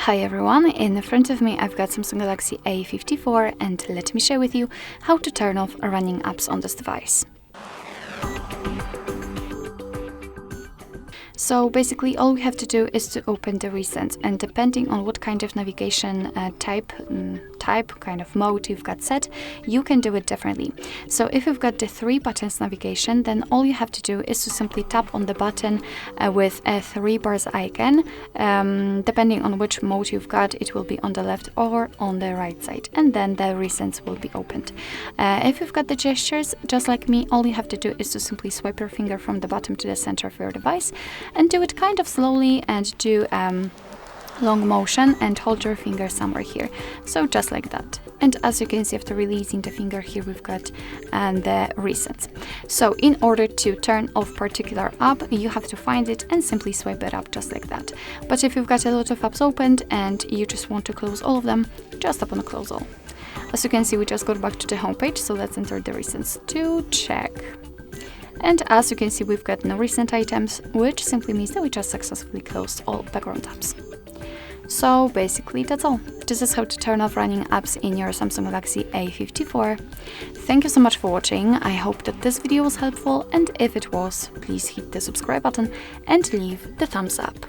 Hi everyone, in front of me I've got Samsung Galaxy A54 and let me share with you how to turn off running apps on this device. So basically all we have to do is to open the recent, and depending on what kind of navigation type, kind of mode you've got set, you can do it differently. So if you've got the 3 buttons navigation, then all you have to do is to simply tap on the button with a 3 bars icon. Depending on which mode you've got, it will be on the left or on the right side, and then the recents will be opened. If you've got the gestures, just like me, all you have to do is to simply swipe your finger from the bottom to the center of your device and do it kind of slowly, and do long motion and hold your finger somewhere here, so just like that. And as you can see, after releasing the finger here, we've got the recents. So in order to turn off particular app, you have to find it and simply swipe it up just like that. But if you've got a lot of apps opened and you just want to close all of them, just tap on close all. As you can see, we just got back to the home page, so let's enter the recents to check. And as you can see, we've got no recent items, which simply means that we just successfully closed all background tabs. So basically that's all. This is how to turn off running apps in your Samsung Galaxy A54. Thank you so much for watching. I hope that this video was helpful, and if it was, please hit the subscribe button and leave the thumbs up.